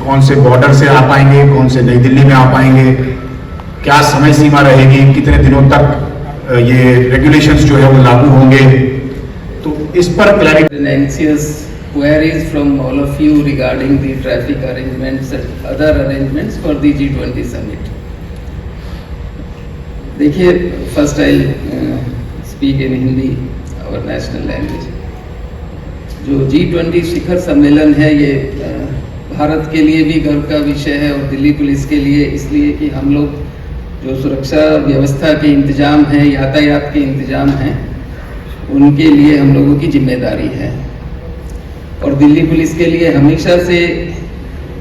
कौन से बॉर्डर से आ पाएंगे, कौन से नई दिल्ली में आ पाएंगे, क्या समय सीमा रहेगी, कितने दिनों तक ये रेगुलेशंस जो है वो लागू होंगे, तो इस पर clarity. Queries from all of you regarding the traffic arrangements and other arrangements for the G20 summit. देखिए, first I'll speak in Hindi, our national language. जो G20 शिखर सम्मेलन है ये भारत के लिए भी गर्व का विषय है और दिल्ली पुलिस के लिए इसलिए कि हम लोग जो सुरक्षा व्यवस्था के इंतजाम हैं, यातायात के इंतजाम हैं, उनके लिए हम लोगों की जिम्मेदारी है। और दिल्ली पुलिस के लिए हमेशा से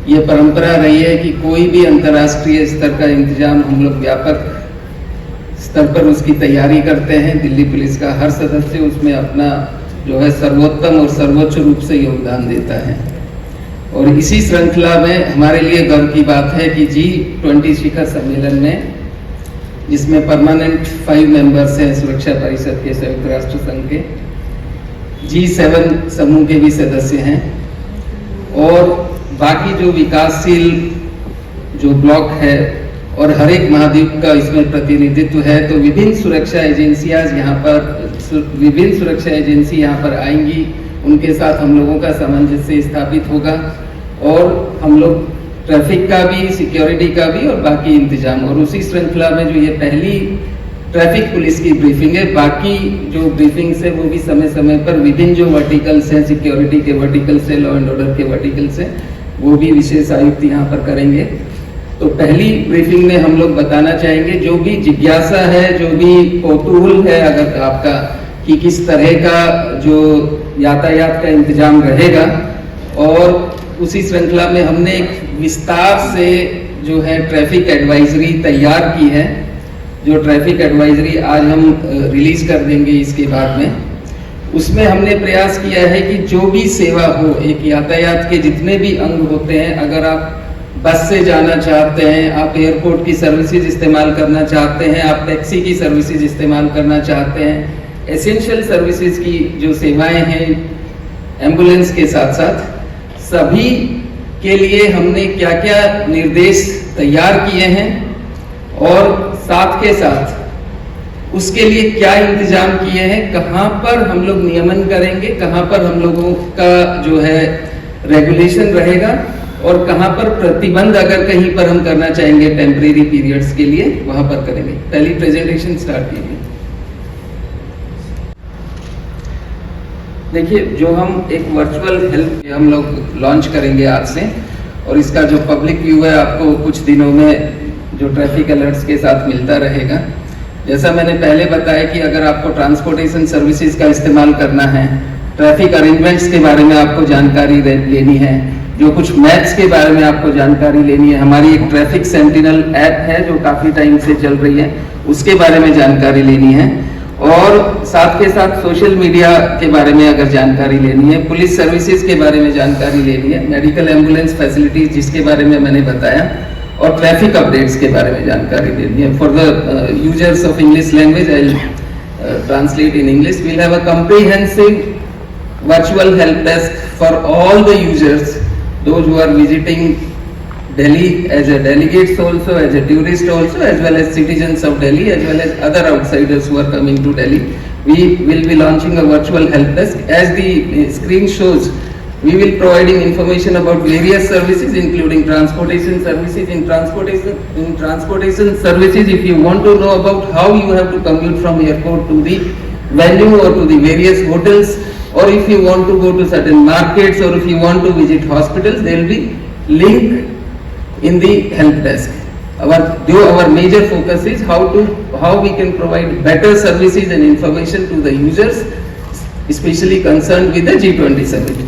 ये परंपरा रही है कि कोई भी अंतर्राष्ट्रीय स्तर का इंतजाम हम लोग व्यापक स्तर पर उसकी तैयारी करते हैं। दिल्ली पुलिस का हर सदस्य उसमें अपना जो है सर्वोत्तम और सर्वोच्च रूप से योगदान देता है। और इसी श्रृंखला में हमारे लिए गर्व की बात है कि G20 शिखर सम्मेलन में, जिसमें परमानेंट 5 मेंबर्स हैं सुरक्षा परिषद के, संयुक्त राष्ट्र संघ के, G7 समूह के भी सदस्य हैं और बाकी जो विकासशील जो ब्लॉक है और हर एक महाद्वीप का इसमें प्रतिनिधित्व है। तो विभिन्न सुरक्षा एजेंसी यहाँ पर आएंगी, उनके साथ हम लोगों का सामंजस्य स्थापित होगा और हम लोग ट्रैफिक का भी, सिक्योरिटी का भी और बाकी इंतजाम, और उसी श्रृंखला में जो ये पहली ट्रैफिक पुलिस की ब्रीफिंग है, बाकी जो ब्रीफिंग्स है वो भी समय समय पर विभिन्न जो वर्टिकल्स हैं, सिक्योरिटी के वर्टिकल से, लॉ एंड ऑर्डर के वर्टिकल से, वो भी विशेष आयुक्त यहाँ पर करेंगे। तो पहली ब्रीफिंग में हम लोग बताना चाहेंगे, जो भी जिज्ञासा है, जो भी कौतूहल है अगर आपका, कि किस तरह का जो यातायात का इंतजाम रहेगा। और उसी श्रृंखला में हमने एक विस्तार से जो है ट्रैफिक एडवाइजरी तैयार की है, जो ट्रैफिक एडवाइजरी आज हम रिलीज कर देंगे इसके बाद में। उसमें हमने प्रयास किया है कि जो भी सेवा हो, एक यातायात के जितने भी अंग होते हैं, अगर आप बस से जाना चाहते हैं, आप एयरपोर्ट की सर्विसेज इस्तेमाल करना चाहते हैं, आप टैक्सी की सर्विसेज इस्तेमाल करना चाहते हैं, एसेंशियल सर्विसेज की जो सेवाएं हैं एम्बुलेंस के साथ साथ, सभी के लिए हमने क्या क्या निर्देश तैयार किए हैं और साथ के साथ उसके लिए क्या इंतजाम किए हैं, कहाँ पर हम लोग नियमन करेंगे, कहाँ पर हम लोगों का जो है रेगुलेशन रहेगा और कहाँ पर प्रतिबंध अगर कहीं पर हम करना चाहेंगे टेम्परेरी पीरियड्स के लिए, वहां पर करेंगे। पहली प्रेजेंटेशन स्टार्ट कीजिए। देखिए, जो हम एक वर्चुअल हेल्थ हम लोग लॉन्च करेंगे आज से, और इसका जो पब्लिक व्यू है आपको कुछ दिनों में जो ट्रैफिक अलर्ट्स के साथ मिलता रहेगा। जैसा मैंने पहले बताया कि अगर आपको ट्रांसपोर्टेशन सर्विसेज का इस्तेमाल करना है, ट्रैफिक अरेंजमेंट्स के बारे में आपको जानकारी लेनी है, जो कुछ मैप्स के बारे में आपको जानकारी लेनी है, हमारी एक ट्रैफिक सेंटिनल ऐप है जो काफ़ी टाइम से चल रही है, उसके बारे में जानकारी लेनी है, और साथ के साथ सोशल मीडिया के बारे में अगर जानकारी लेनी है, पुलिस सर्विसेज के बारे में जानकारी लेनी है, मेडिकल एम्बुलेंस फैसिलिटीज जिसके बारे में मैंने बताया, और ट्रैफिक अपडेट्स के बारे में जानकारी लेनी है। For the users of English language, I will translate in English. We will have a comprehensive virtual help desk for all the users, those who are visiting Delhi as a delegates also, as a tourist also, as well as citizens of Delhi, as well as other outsiders who are coming to Delhi. We will be launching a virtual help desk. As the screen shows, we will providing information about various services, including transportation services. In transportation services, if you want to know about how you have to commute from airport to the venue or to the various hotels, or if you want to go to certain markets, or if you want to visit hospitals, there will be link in the help desk. Our major focus is how we can provide better services and information to the users, especially concerned with the G20 summit.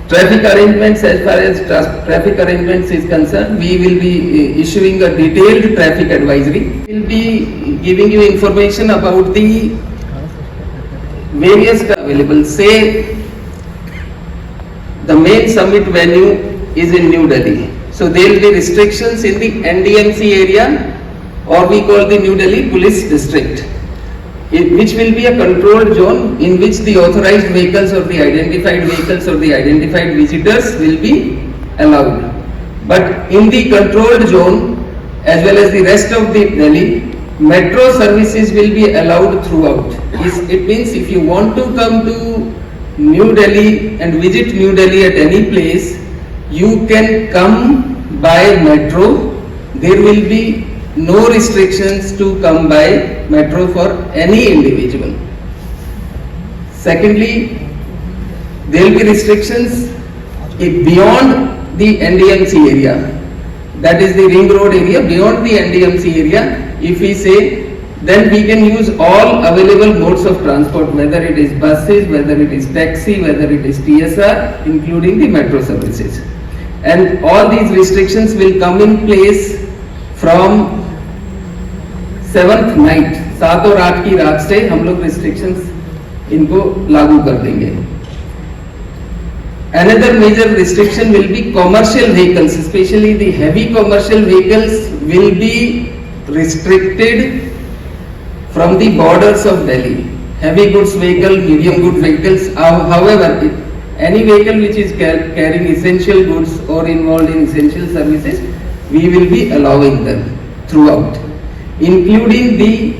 Traffic arrangements, as far as traffic arrangements is concerned, we will be issuing a detailed traffic advisory. We will be giving you information about the various available. Say the main summit venue is in New Delhi, so there will be restrictions in the NDMC area, or we call the New Delhi Police District, which will be a controlled zone in which the authorized vehicles or the identified visitors will be allowed. But in the controlled zone, as well as the rest of the Delhi, metro services will be allowed throughout. It means if you want to come to New Delhi and visit New Delhi at any place, you can come by metro. There will be no restrictions to come by metro for any individual. Secondly, there will be restrictions beyond the NDMC area. That is the ring road area, beyond the NDMC area. If we say, then we can use all available modes of transport, whether it is buses, whether it is taxi, whether it is TSR, including the metro services. And all these restrictions will come in place from 7th night, 7 और 8 की रात से हम लोग restrictions इनको लागू कर देंगे. Another major restriction will be commercial vehicles, especially the heavy commercial vehicles will be restricted from the borders of Delhi. Heavy goods vehicle, medium goods vehicles, however, any vehicle which is carrying essential goods or involved in essential services, we will be allowing them throughout, including the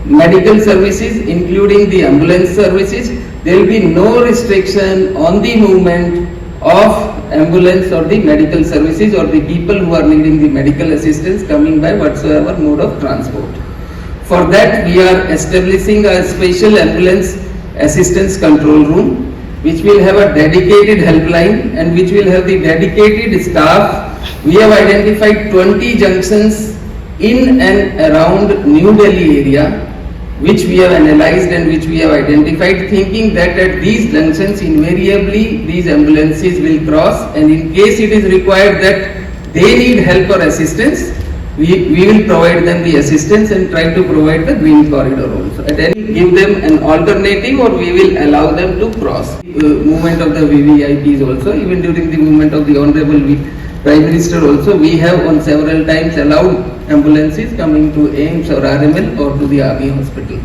medical services, including the ambulance services. There will be no restriction on the movement of ambulance or the medical services or the people who are needing the medical assistance coming by whatsoever mode of transport. For that, we are establishing a special ambulance assistance control room, which will have a dedicated helpline and which will have the dedicated staff. We have identified 20 junctions in and around New Delhi area, which we have analyzed and which we have identified, thinking that at these junctions invariably these ambulances will cross, and in case it is required that they need help or assistance, we will provide them the assistance and try to provide the green corridor also. At any give them an alternative, or we will allow them to cross. Movement of the VVIPs also, even during the movement of the Honorable Prime Minister also, we have on several times allowed ambulances coming to AIMS or RML or to the Army Hospital.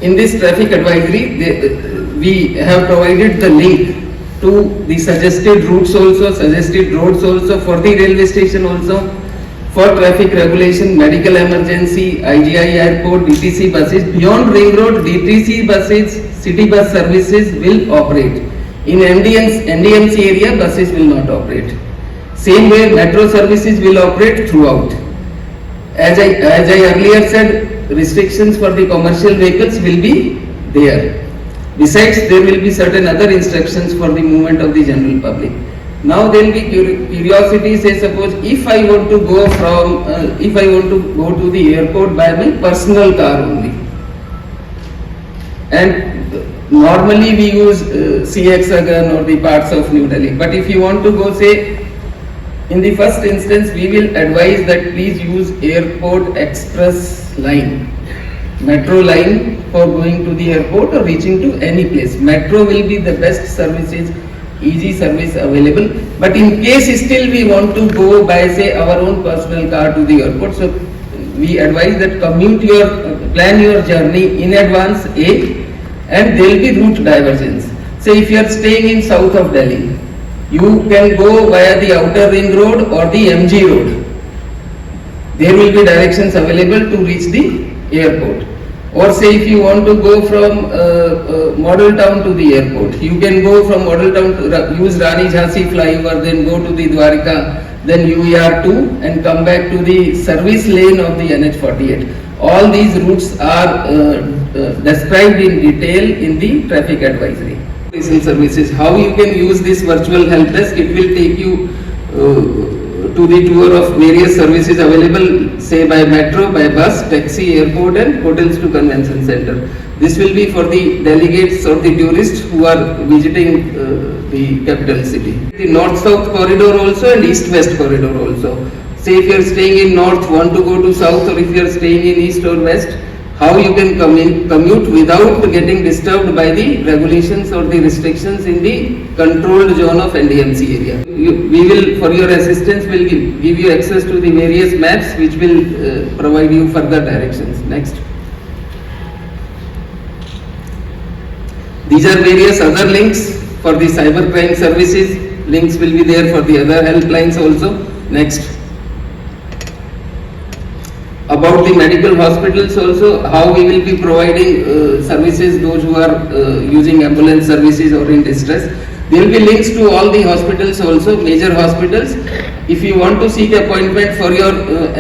In this traffic advisory, we have provided the link to the suggested routes also, suggested roads also for the railway station also, for traffic regulation, medical emergency, IGI airport, DTC buses. Beyond ring road, DTC buses, city bus services will operate. In NDMC area, buses will not operate. Same way, metro services will operate throughout. As I earlier said, restrictions for the commercial vehicles will be there. Besides, there will be certain other instructions for the movement of the general public. Now there will be curiosity, say suppose if I want to go to the airport by my personal car only. And normally we use CX-Agan or the parts of New Delhi. But if you want to go, say, in the first instance, we will advise that please use airport express line, metro line for going to the airport or reaching to any place. Metro will be the best services, easy service available. But in case still we want to go by, say, our own personal car to the airport, so we advise that plan your journey in advance, and there will be route divergence. Say if you are staying in south of Delhi, you can go via the outer ring road or the MG road. There will be directions available to reach the airport. Or say if you want to go from Model Town to the airport, you can go from Model Town to use Rani Jhansi flyover, then go to the Dwarka, then UER2 and come back to the service lane of the NH48. All these routes are described in detail in the traffic advisory. Services, how you can use this virtual help desk, it will take you to the tour of various services available, say by metro, by bus, taxi, airport and hotels to convention center. This will be for the delegates or the tourists who are visiting the capital city. The north-south corridor also and east-west corridor also. Say if you are staying in north, want to go to south, or if you are staying in east or west, how you can commute without getting disturbed by the regulations or the restrictions in the controlled zone of NDMC area. We will, for your assistance, will give you access to the various maps which will provide you further directions. Next. These are various other links for the cybercrime services. links will be there for the other helplines also. Next. About the medical hospitals also, how we will be providing services, those who are using ambulance services or in distress. There will be links to all the hospitals also, major hospitals. If you want to seek appointment for your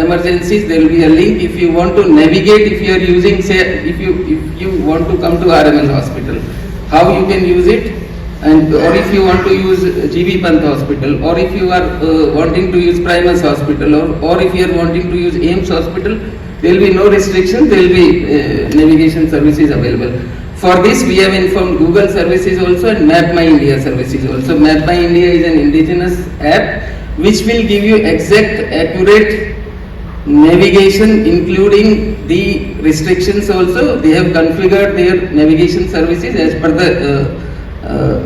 emergencies, there will be a link. If you want to navigate, if you are using, say, if you want to come to RML hospital, how you can use it, and or if you want to use GB Pant hospital, or if you are wanting to use Primus hospital, or if you are wanting to use AIMS hospital, there will be no restriction. There will be navigation services available. For this, we have informed Google services also and Map My India services also. Map My India is an indigenous app which will give you exact, accurate navigation, including the restrictions also. They have configured their navigation services as per the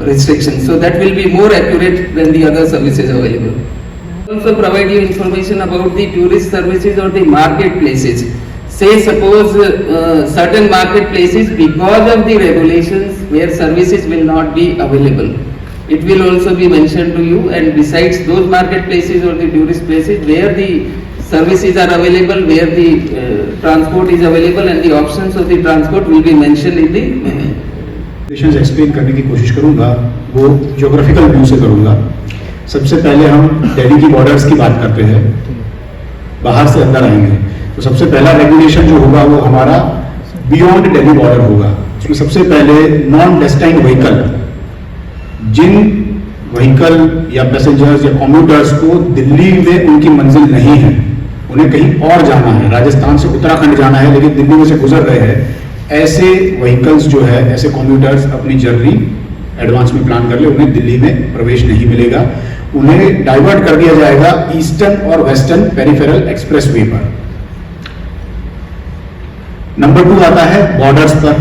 restrictions. So that will be more accurate than the other services available. Also provide you information about the tourist services or the marketplaces. Say suppose certain marketplaces, because of the regulations where services will not be available, it will also be mentioned to you. And besides those marketplaces or the tourist places where the services are available, where the transport is available, and the options of the transport will be mentioned in the explain करने की कोशिश करूंगा, वो geographical view से करूंगा। सबसे पहले हम दिल्ली की बॉर्डर्स की बात करते हैं, बाहर से अंदर आएंगे तो सबसे पहला रेगुलेशन जो होगा वो हमारा बियॉन्ड दिल्ली बॉर्डर होगा। उसमें सबसे पहले नॉन डेस्टाइन्ड व्हीकल, जिन व्हीकल या पैसेंजर्स या कम्यूटर्स को दिल्ली में उनकी मंजिल नहीं है, उन्हें कहीं और जाना है, राजस्थान से उत्तराखंड जाना है लेकिन दिल्ली में से गुजर रहे हैं, ऐसे व्हीकल्स जो है, ऐसे कम्यूटर्स अपनी जर्नी एडवांस में प्लान कर ले, उन्हें दिल्ली में प्रवेश नहीं मिलेगा। उन्हें डाइवर्ट कर दिया जाएगा ईस्टर्न और वेस्टर्न पेरिफेरल एक्सप्रेसवे पर। नंबर 2 आता है बॉर्डर्स पर।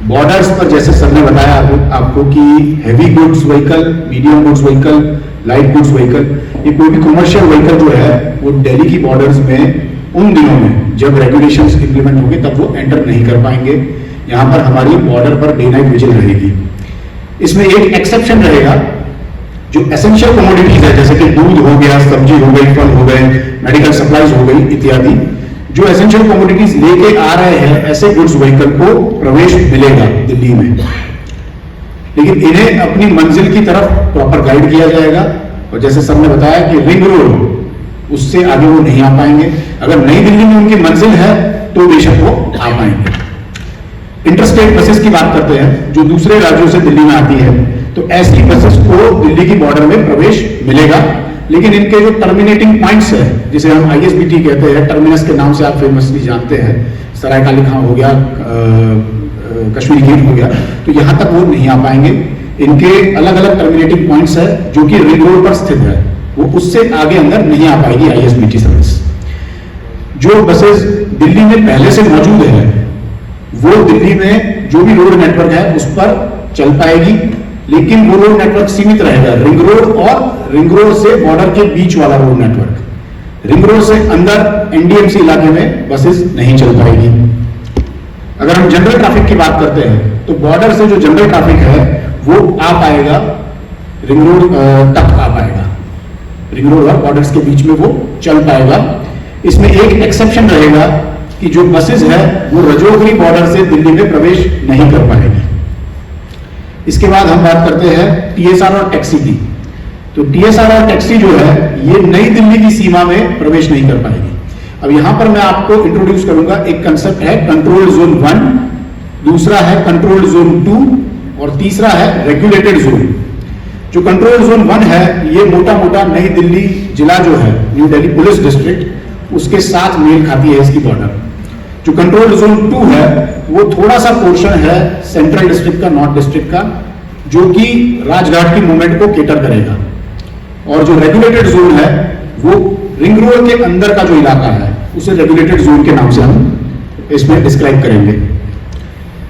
बॉर्डर्स पर जैसे सर ने बताया आपको कि heavy goods vehicle, medium goods vehicle, light goods vehicle, ये कोई भी कमर्शियल व्हीकल जो है वो दिल्ली की बॉर्डर्स में उन दिनों में जब रेगुलेशंस इंप्लीमेंट होंगे तब वो एंटर नहीं कर पाएंगे। यहां पर हमारी border per day night vigil रहेगी। इसमें एक एक्सेप्शन रहेगा, जो एसेंशियल कमोडिटीज है जैसे कि दूध हो गया, सब्जी हो गई, फल हो गए, मेडिकल सप्लाईज हो गई इत्यादि, जो एसेंशियल कमोडिटीज लेके आ रहे हैं, ऐसे गुड्स व्हीकल को प्रवेश मिलेगा दिल्ली में, लेकिन इन्हें अपनी मंजिल की तरफ प्रॉपर गाइड किया जाएगा। और जैसे सर ने बताया कि रिंग रोड, उससे आगे वो नहीं आ पाएंगे। अगर नई दिल्ली में उनकी मंजिल है तो बेशक वो आ पाएंगे। इंटरस्टेट बसेस की बात करते हैं, जो दूसरे राज्यों से दिल्ली में आती है, तो ऐसी बसेस को दिल्ली की बॉर्डर में प्रवेश मिलेगा, लेकिन इनके जो टर्मिनेटिंग पॉइंट्स है, जिसे हम ISBT कहते हैं, टर्मिनस के नाम से आप फेमसली जानते हैं, सराय काली खां हो गया, कश्मीरी गेट हो गया, तो यहां तक वो नहीं आ पाएंगे। इनके अलग अलग टर्मिनेटिंग पॉइंट्स है जो कि रिंग रोड पर स्थित है, वो उससे आगे अंदर नहीं आ पाएगी ISBT सर्विस। जो बसेस दिल्ली में पहले से मौजूद है वो दिल्ली में जो भी रोड नेटवर्क है उस पर चल पाएगी, लेकिन वो रोड नेटवर्क सीमित रहेगा रिंग रोड और रिंग रोड से बॉर्डर के बीच वाला रोड नेटवर्क। रिंग रोड से अंदर NDMC इलाके में बसेस नहीं चल पाएगी। अगर हम जनरल ट्रैफिक की बात करते हैं तो बॉर्डर से जो जनरल ट्रैफिक है वो आ पाएगा, रिंग रोड तक आ पाएगा, रिंग रोड और बॉर्डर्स के बीच में वो चल पाएगा। इसमें एक एक्सेप्शन रहेगा कि जो बसेस है वो रजौरी बॉर्डर से दिल्ली में प्रवेश नहीं कर पाएगी। इसके बाद हम बात करते हैं TSR और टैक्सी की। तो TSR और टैक्सी जो है ये नई दिल्ली की सीमा में प्रवेश नहीं कर पाएगी। अब यहां पर मैं आपको इंट्रोड्यूस करूंगा, एक कंसेप्ट है कंट्रोल जोन 1, दूसरा है कंट्रोल जोन 2 और तीसरा है रेगुलेटेड जोन। जो कंट्रोल जोन 1 है ये मोटा मोटा नई दिल्ली जिला जो है, न्यू दिल्ली पुलिस डिस्ट्रिक्ट, उसके साथ मेल खाती है इसकी बॉर्डर। जो कंट्रोल जोन 2 है वो थोड़ा सा पोर्शन है सेंट्रल डिस्ट्रिक्ट का, नॉर्थ डिस्ट्रिक्ट का, जो कि राजघाट की मूवमेंट को केटर करेगा। और जो रेगुलेटेड जोन है वो रिंग रोड के अंदर का जो इलाका है उसे रेगुलेटेड जोन के नाम से हम इसमें डिस्क्राइब करेंगे।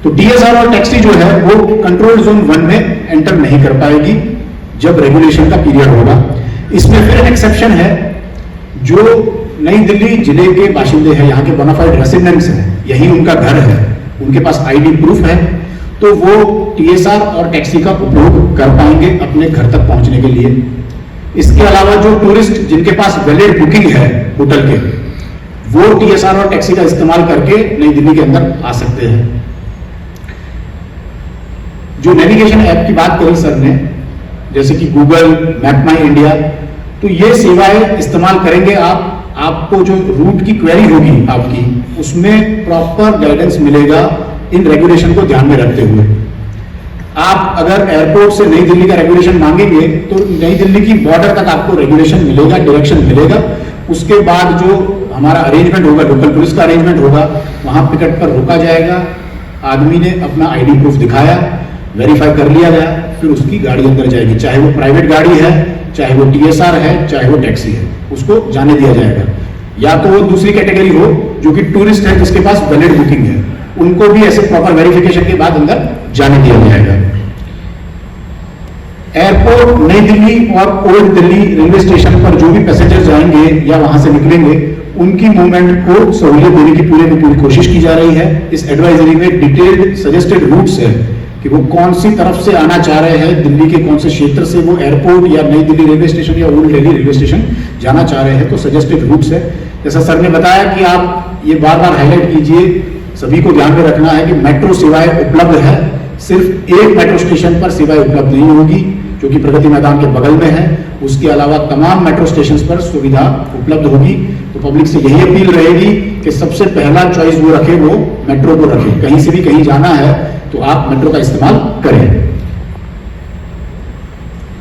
तो DSR और टैक्सी जो है वो कंट्रोल जोन 1 में एंटर नहीं कर पाएगी जब रेगुलेशन का पीरियड होगा। इसमें फिर एक्सेप्शन है, जो नई दिल्ली जिले के बाशिंदे हैं, यहाँ के बोनाफाइड रेसिडेंट्स हैं, यही उनका घर है, उनके पास ID प्रूफ है, तो वो TSR और टैक्सी का उपयोग कर पाएंगे अपने घर तक पहुंचने के लिए। इसके अलावा जो टूरिस्ट जिनके पास वैलिड बुकिंग है होटल के, वो टीएसआर और टैक्सी का इस्तेमाल करके नई दिल्ली के अंदर आ सकते हैं। जो नेविगेशन ऐप की बात करी सर ने, जैसे कि गूगल मैप माई इंडिया, तो ये सेवाएं इस्तेमाल करेंगे आपको जो रूट की क्वेरी होगी आपकी, उसमें प्रॉपर गाइडेंस मिलेगा इन रेगुलेशन को ध्यान में रखते हुए। आप अगर एयरपोर्ट से नई दिल्ली का रेगुलेशन मांगेंगे तो नई दिल्ली की बॉर्डर तक आपको रेगुलेशन मिलेगा, डायरेक्शन मिलेगा। उसके बाद जो हमारा अरेंजमेंट होगा, लोकल पुलिस का अरेंजमेंट होगा, वहां पिकट पर रोका जाएगा, आदमी ने अपना आईडी प्रूफ दिखाया, वेरीफाई कर लिया गया, फिर उसकी गाड़ी अंदर जाएगी, चाहे वो प्राइवेट गाड़ी है, चाहे वो टीएसआर है, चाहे वो टैक्सी है, उसको जाने दिया जाएगा। या तो वो दूसरी कैटेगरी हो जो कि टूरिस्ट है जिसके पास वैलिड बुकिंग है, उनको भी ऐसे प्रॉपर वेरिफिकेशन के बाद अंदर जाने दिया जाएगा। एयरपोर्ट नई दिल्ली और ओल्ड दिल्ली रेलवे स्टेशन पर जो भी पैसेंजर जाएंगे या वहां से निकलेंगे, उनकी मूवमेंट को सहूलियत देने की पूरी कोशिश की जा रही है। इस एडवाइजरी में डिटेल्ड सजेस्टेड रूट्स है कि वो कौन सी तरफ से आना चाह रहे हैं, दिल्ली के कौन से क्षेत्र से वो एयरपोर्ट या नई दिल्ली रेलवे स्टेशन या ओल्ड दिल्ली रेलवे स्टेशन जाना चाह रहे हैं, तो सजेस्टेड रूट्स है। जैसा सर ने बताया कि आप ये बार बार हाईलाइट कीजिए, सभी को ध्यान में रखना है कि मेट्रो सेवाएं उपलब्ध है, सिर्फ एक मेट्रो स्टेशन पर सेवाएं उपलब्ध नहीं होगी जो कि प्रगति मैदान के बगल में है, उसके अलावा तमाम मेट्रो स्टेशन पर सुविधा उपलब्ध होगी। तो पब्लिक से यही अपील रहेगी कि सबसे पहला चॉइस वो रखे, वो मेट्रो को रखे। कहीं से भी कहीं जाना है तो आप मेट्रो का इस्तेमाल करें।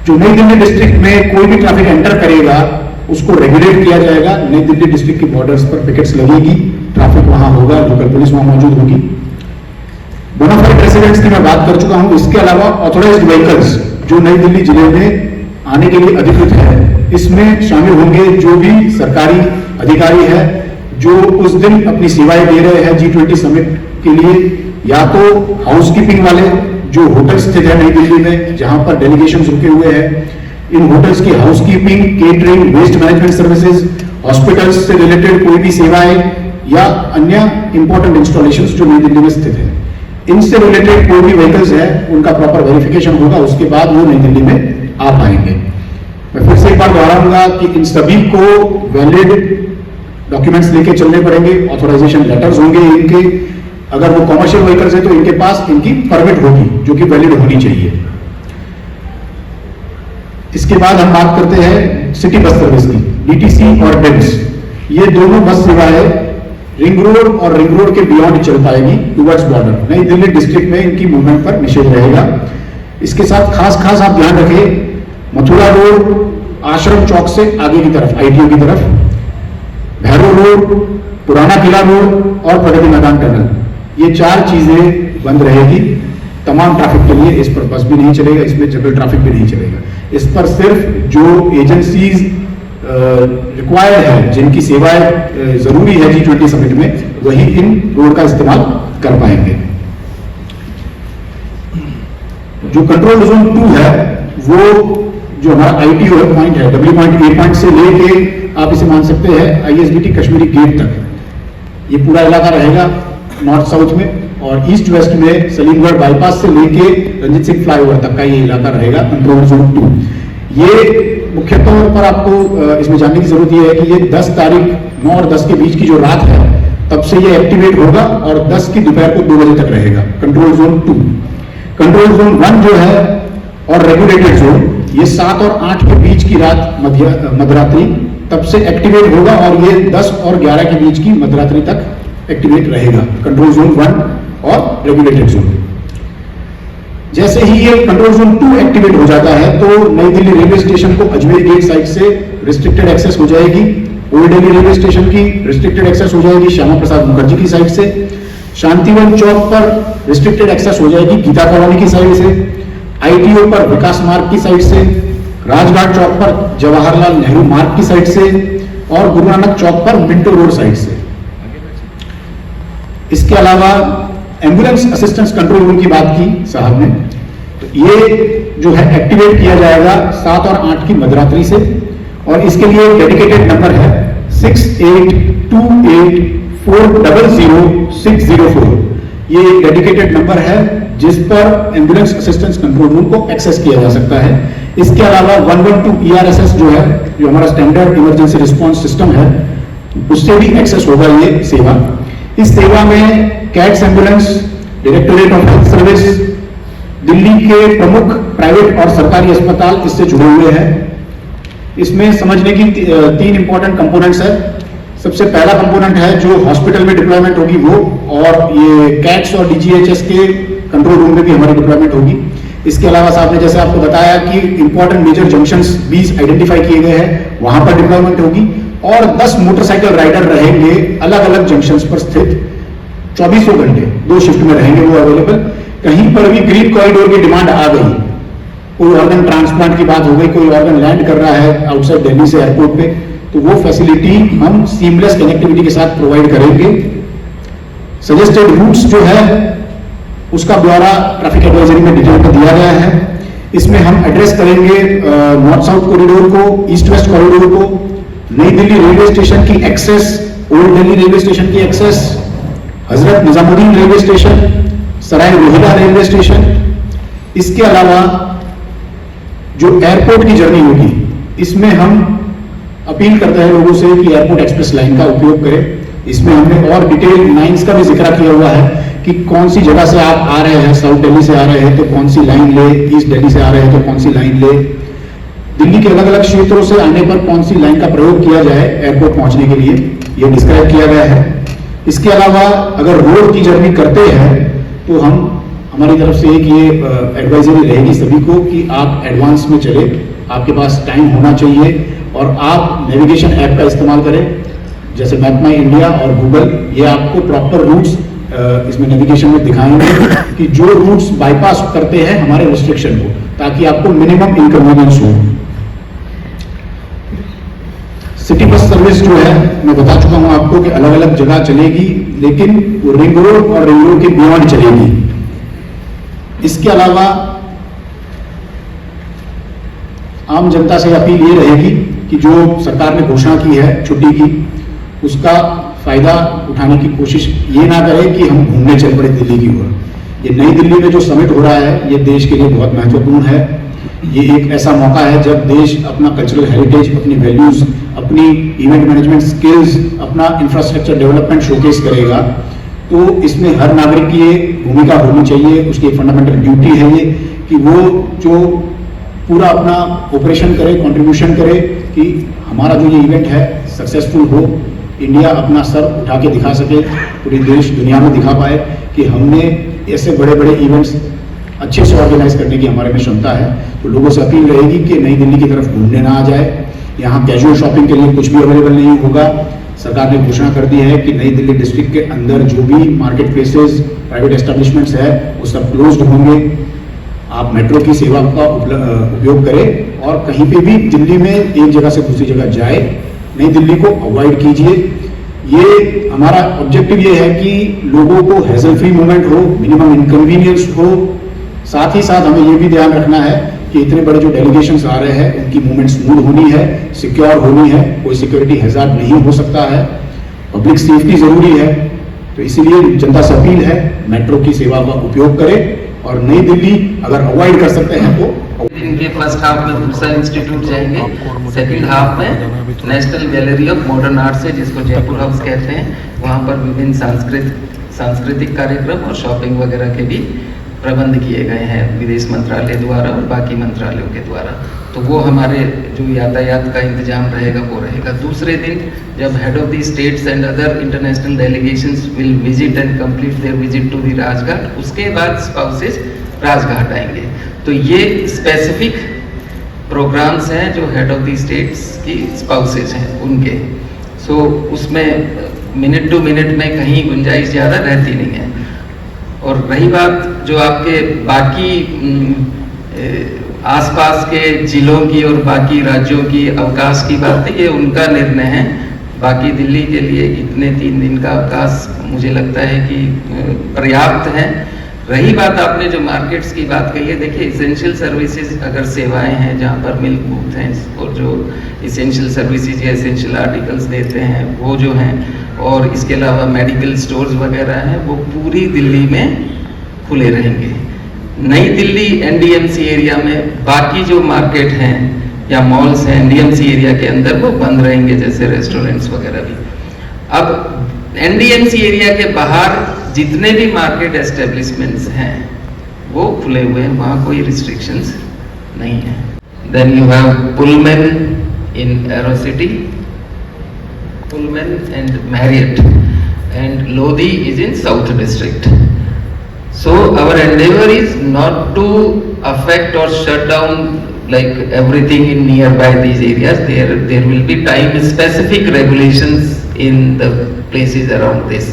जो नई दिल्ली डिस्ट्रिक्ट में कोई भी ट्रैफिक एंटर करेगा उसको रेगुलेट किया जाएगा। नई दिल्ली डिस्ट्रिक्ट की बॉर्डर्स पर पिकेट्स लगेगी, ट्रैफिक वहां होगा, लोकल पुलिस वहां मौजूद होगी। बोनाफाइड रेसिडेंट्स की मैं बात कर चुका हूं। इसके अलावा ऑथोराइज्ड व्हीकल्स जो नई दिल्ली जिले में आने के लिए अधिकृत है, इसमें शामिल होंगे जो भी सरकारी अधिकारी है जो उस दिन अपनी सेवाएं दे रहे हैं G20 समिट के लिए, या तो हाउसकीपिंग वाले जो होटल स्थित है नई दिल्ली में जहां पर डेलीगेशंस रुके हुए हैं, इन होटल्स की housekeeping, catering, waste management services, hospitals से रिलेटेड कोई भी सेवाएं या अन्य इंपॉर्टेंट इंस्टॉलेशंस जो नई दिल्ली में स्थित है, इनसे रिलेटेड कोई भी व्हीकल्स है उनका प्रॉपर वेरिफिकेशन होगा, उसके बाद वो नई दिल्ली में आ पाएंगे। मैं फिर से एक बार दोहराऊंगा कि इन सभी को वैलिड डॉक्यूमेंट्स लेके चलने पड़ेंगे, ऑथोराइजेशन लेटर्स होंगे इनके। अगर वो कॉमर्शियल व्हीकल्स है तो इनके पास इनकी परमिट होगी जो कि वैलिड होनी चाहिए। इसके बाद हम बात करते हैं सिटी बस सर्विस की, डीटीसी और डिम्स। ये दोनों बस सेवाएं रिंग रोड और रिंग रोड के बियॉन्ड चल पाएगी टुवर्ड्स बॉर्डर। नई दिल्ली डिस्ट्रिक्ट में इनकी मूवमेंट पर निषेध रहेगा। इसके साथ खास आप ध्यान रखें, मथुरा रोड आश्रम चौक से आगे की तरफ, आईटीओ की तरफ, भैरव रोड, पुराना किला रोड और प्रगति मैदान टनल, ये 4 चीजें बंद रहेगी तमाम ट्रैफिक के लिए। इस पर बस भी नहीं चलेगा, इसमें जनरल ट्रैफिक भी नहीं चलेगा। इस पर सिर्फ जो एजेंसीज रिक्वायर्ड है, जिनकी सेवाएं जरूरी है G20 समिट में, वही इन रोड का इस्तेमाल कर पाएंगे। जो कंट्रोल जोन 2 है, वो जो हमारा आईटीओ पॉइंट है, W पॉइंट, A पॉइंट से लेके आप इसे मान सकते हैं ISBT कश्मीरी गेट तक, ये पूरा इलाका रहेगा नॉर्थ साउथ में, और ईस्ट वेस्ट में सलीमगढ़ बाईपास से लेके रंजीत सिंह फ्लाईओवर तक का ये इलाका रहेगा कंट्रोल जोन 2। ये मुख्य तौर पर आपको इसमें जानने की जरूरत यह है कि ये 10 तारीख 9 और 10 के बीच की जो रात है तब से ये एक्टिवेट होगा और 10 की दोपहर को 2 बजे तक रहेगा कंट्रोल जोन 2। कंट्रोल जोन 1 जो है और रेगुलेटेड जोन, ये 7 और 8 के बीच की रात मध्यरात्रि तब से एक्टिवेट होगा और ये 10 और 11 के बीच की मध्यरात्रि तक एक्टिवेट रहेगा, कंट्रोल जोन 1 और रेगुलेटेड जोन। जैसे ही ये कंट्रोल जोन 2 एक्टिवेट हो जाता है तो नई दिल्ली रेलवे स्टेशन को अजमेर गेट साइड से रिस्ट्रिक्टेड एक्सेस हो जाएगी, ओल्ड दिल्ली रेलवे स्टेशन की रिस्ट्रिक्टेड एक्सेस हो जाएगी श्यामा प्रसाद मुखर्जी की साइड से, शांतिवन चौक पर रिस्ट्रिक्टेड एक्सेस हो जाएगी गीता कॉलोनी की साइड से, आईटीओ पर विकास मार्ग की साइड से, राजघाट चौक पर जवाहरलाल नेहरू मार्ग की साइड से और गुरु नानक चौक पर मिंटो रोड साइड से। इसके अलावा एम्बुलेंस असिस्टेंस कंट्रोल रूम की बात की साहब ने, तो ये जो है एक्टिवेट किया जाएगा 7 और 8 की मध्यरात्रि से, और इसके लिए डेडिकेटेड नंबर है 6828400604। ये एक डेडिकेटेड नंबर है जिस पर एम्बुलेंस असिस्टेंस कंट्रोल रूम को एक्सेस किया जा सकता है। इसके अलावा 112 ERSS जो है, जो हमारा स्टैंडर्ड इमरजेंसी रिस्पांस सिस्टम है, उससे भी एक्सेस होगा ये सेवा। इस सेवा में cats ambulance, directorate of health service, Delhi के प्रमुख प्राइवेट और सरकारी अस्पताल इससे जुड़े हुए हैं। इसमें समझने की 3 इंपॉर्टेंट कंपोनेंट्स है। सबसे पहला कंपोनेंट है जो हॉस्पिटल में डिप्लॉयमेंट होगी वो, और ये कैट्स और DGHS के कंट्रोल रूम में भी हमारी डिप्लॉयमेंट होगी। इसके अलावा साहब ने जैसे आपको बताया कि इंपॉर्टेंट मेजर जंक्शंस 20 आइडेंटिफाई किए गए हैं, वहां पर डिप्लॉयमेंट होगी, और 10 मोटरसाइकिल राइडर रहेंगे अलग अलग जंक्शंस पर स्थित, 24 घंटे 2 शिफ्ट में रहेंगे वो अवेलेबल। कहीं पर भी ग्रीन कॉरिडोर की डिमांड आ गई, कोई ऑर्गन ट्रांसप्लांट की बात हो गई, कोई ऑर्गन लैंड कर रहा है आउटसाइड दिल्ली से एयरपोर्ट पे, तो वो फैसिलिटी हम सीमलेस कनेक्टिविटी के साथ प्रोवाइड करेंगे। सजेस्टेड रूट्स जो है उसका ब्यौरा ट्रैफिक एडवाइजरी में डिटेल में दिया गया है। इसमें हम एड्रेस करेंगे नॉर्थ साउथ कॉरिडोर को, ईस्ट वेस्ट कॉरिडोर को, नई दिल्ली रेलवे स्टेशन की access, old Delhi railway station की access, Hazrat Nizamuddin railway station, Sarai Rohilla railway station. इसके अलावा जो एयरपोर्ट की जर्नी होगी, इसमें हम अपील करते हैं लोगों से कि एयरपोर्ट एक्सप्रेस लाइन का उपयोग करें। इसमें हमने और डिटेल लाइंस का भी जिक्र किया हुआ है कि कौन सी जगह से आप आ रहे हैं, साउथ दिल्ली से आ रहे हैं तो कौन सी लाइन ले, ईस्ट दिल्ली से आ रहे हैं तो कौन सी लाइन ले, दिल्ली के अलग अलग क्षेत्रों से आने पर कौन सी लाइन का प्रयोग किया जाए एयरपोर्ट पहुंचने के लिए, यह डिस्क्राइब किया गया है। इसके अलावा अगर रोड की जर्नी करते हैं तो हमारी तरफ से एक ये एडवाइजरी रहेगी सभी को कि आप एडवांस में चले, आपके पास टाइम होना चाहिए, और आप नेविगेशन ऐप का इस्तेमाल करें, जैसे मैप माई इंडिया और गूगल, ये आपको प्रॉपर रूट्स इसमें नेविगेशन में दिखाएंगे कि जो रूट्स बाईपास करते हैं हमारे रिस्ट्रिक्शन को, ताकि आपको मिनिमम इनकन्वीनियंस हो। सिटी बस सर्विस जो है मैं बता चुका हूं आपको कि अलग अलग जगह चलेगी, लेकिन वो रिंग रोड और रिंग रोड के बियॉन्ड चलेगी। इसके अलावा आम जनता से अपील ये रहेगी कि जो सरकार ने घोषणा की है छुट्टी की, उसका फायदा उठाने की कोशिश ये ना करें कि हम घूमने चल पड़े दिल्ली की ओर। ये नई दिल्ली में जो समिट हो रहा है ये देश के लिए बहुत महत्वपूर्ण है। ये एक ऐसा मौका है जब देश अपना कल्चरल हेरिटेज, अपनी वैल्यूज, अपनी इवेंट मैनेजमेंट स्किल्स, अपना इंफ्रास्ट्रक्चर डेवलपमेंट शोकेस करेगा। तो इसमें हर नागरिक की ये भूमिका होनी चाहिए, उसकी एक फंडामेंटल ड्यूटी है ये कि वो जो पूरा अपना ऑपरेशन करे, कंट्रीब्यूशन करे कि हमारा जो ये इवेंट है सक्सेसफुल हो, इंडिया अपना सर उठा के दिखा सके, पूरी देश दुनिया में दिखा पाए कि हमने ऐसे बड़े बड़े इवेंट्स अच्छे से ऑर्गेनाइज करने की हमारे में क्षमता है। तो लोगों से अपील रहेगी कि नई दिल्ली की तरफ घूमने ना आ जाए, यहाँ कैजुअल शॉपिंग के लिए कुछ भी अवेलेबल नहीं होगा। सरकार ने घोषणा कर दी है कि नई दिल्ली डिस्ट्रिक्ट के अंदर जो भी मार्केट प्लेसेस, प्राइवेट एस्टेब्लिशमेंट्स है वो सब क्लोज्ड होंगे। आप मेट्रो की सेवा का उपयोग करें और कहीं पे भी दिल्ली में एक जगह से दूसरी जगह जाए, नई दिल्ली को अवॉइड कीजिए। ये हमारा ऑब्जेक्टिव ये है कि लोगों को हैजल फ्री मूवमेंट हो, मिनिमम इनकन्वीनियंस हो। साथ ही साथ हमें ये भी ध्यान रखना है कि इतने बड़े जो डेलीगेशंस आ रहे हैं उनकी मूवमेंट स्मूथ होनी है, सिक्योर होनी है, कोई सिक्योरिटी हैजार्ड नहीं हो सकता है, पब्लिक सेफ्टी जरूरी है। तो इसीलिए जनता से अपील है मेट्रो की सेवा का उपयोग करें, और नई दिल्ली अगर अवॉइड कर सकते हैं तो इनके फर्स्ट हाफ में दूसरा इंस्टीट्यूट जाएंगे, सेकंड हाफ में national gallery of modern arts है जिसको जयपुर हाउस कहते हैं, वहाँ पर विभिन्न सांस्कृतिक कार्यक्रम और शॉपिंग वगैरह के भी प्रबंध किए गए हैं विदेश मंत्रालय द्वारा और बाकी मंत्रालयों के द्वारा। तो वो हमारे जो यातायात का इंतजाम रहेगा वो रहेगा। दूसरे दिन जब head of the states and other international delegations will visit and complete their visit to the Rajghat, उसके बाद स्पाउसेस राजघाट आएंगे। तो ये स्पेसिफिक प्रोग्राम्स हैं जो हेड ऑफ द स्टेट्स की स्पाउसेस हैं उनके। सो उसमें मिनट टू मिनट में कहीं गुंजाइश ज़्यादा रहती नहीं है। और रही बात जो आपके बाकी आसपास के जिलों की और बाकी राज्यों की अवकाश की बात है, ये उनका निर्णय है। बाकी दिल्ली के लिए इतने 3 दिन का अवकाश मुझे लगता है कि पर्याप्त है। रही बात आपने जो मार्केट्स की बात कही है, देखिए इसेंशियल सर्विसेज अगर सेवाएं हैं जहाँ पर मिल्क बूथ हैं और जो इसेंशियल सर्विसेज या इसेंशियल आर्टिकल्स देते हैं वो जो हैं, और इसके अलावा मेडिकल स्टोर्स वगैरह हैं, वो पूरी दिल्ली में खुले रहेंगे। नई दिल्ली एनडीएमसी एरिया में बाकी जो मार्केट हैं या मॉल्स हैं एनडीएमसी एरिया के अंदर वो बंद रहेंगे, जैसे रेस्टोरेंट्स वगैरह भी। अब एनडीएमसी एरिया के बाहर जितने भी मार्केट एस्टेब्लिशमेंट्स हैं वो खुले हुए हैं, वहाँ कोई रिस्ट्रिक्शंस नहीं है। Then you have Pullman in Aerocity, Pullman and Marriott, and Lodi is in South District. So our endeavor is not to affect or shut down like everything in nearby these areas. There will be time specific regulations in the places around this.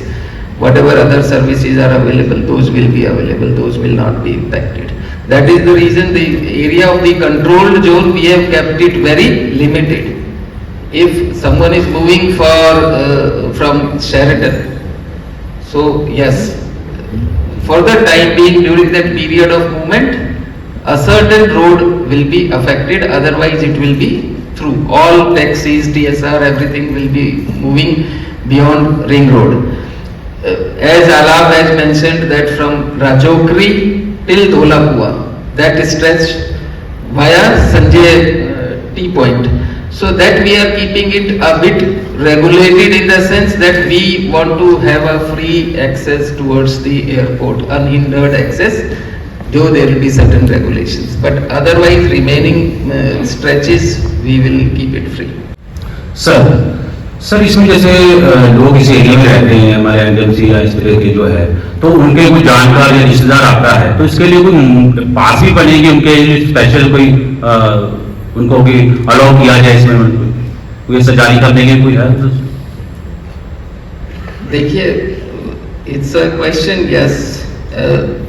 Whatever other services are available, those will be available, those will not be impacted. That is the reason the area of the controlled zone we have kept it very limited. If someone is moving from Sheraton, so yes, for the time being during that period of movement, a certain road will be affected, otherwise it will be through. All taxis, TSR, everything will be moving beyond Ring Road. As Alab has mentioned that from Rajokri till Dholapua, that stretch via Sanjay T point. So that we are keeping it a bit regulated in the sense that we want to have a free access towards the airport, unhindered access, though there will be certain regulations. But otherwise remaining stretches we will keep it free. Sir इसमें जैसे लोग इस area में रहते हैं, हमारे NDMC या इस तरह के जो है, तो उनके कोई जानकार या रिश्तेदार आता है तो इसके लिए कोई पास भी बनेगी उनके लिए स्पेशल कोई उनको भी अलाउ किया जाए इसमें, कोई ऐसा जारी करने के कोई है? देखिए, it's a question, yes,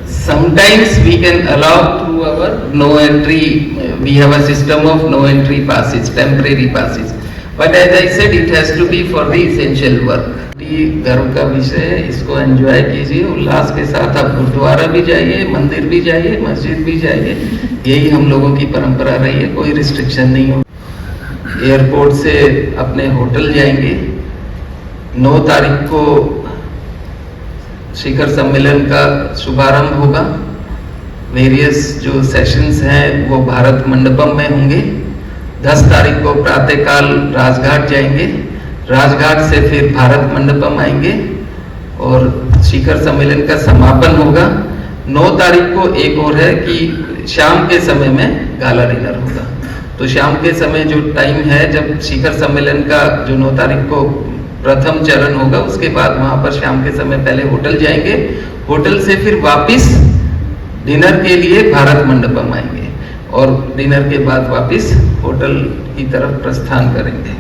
sometimes we can allow through our no entry, we have a system of no entry passes, temporary passes, but as I said it has to be for the essential work. ये गर्व का विषय है, इसको enjoy कीजिए उल्लास के साथ। आप गुरुद्वारा भी जाइए, मंदिर भी जाइए, मस्जिद भी जाइए, यही हम लोगों की परंपरा रही है, कोई रिस्ट्रिक्शन नहीं हो। एयरपोर्ट से अपने होटल जाएंगे। 9 तारीख को शिखर सम्मेलन का शुभारंभ होगा। वेरियस जो सेशंस हैं वो भारत मंडपम में होंगे। 10 तारीख को प्रातःकाल राजघाट जाएंगे, राजघाट से फिर भारत मंडपम आएंगे और शिखर सम्मेलन का समापन होगा। 9 तारीख को एक और है कि शाम के समय में गाला डिनर होगा। तो शाम के समय जो टाइम है जब शिखर सम्मेलन का जो 9 तारीख को प्रथम चरण होगा, उसके बाद वहां पर शाम के समय पहले होटल जाएंगे, होटल से फिर वापिस डिनर के लिए भारत मंडपम आएंगे और डिनर के बाद वापिस होटल की तरफ प्रस्थान करेंगे।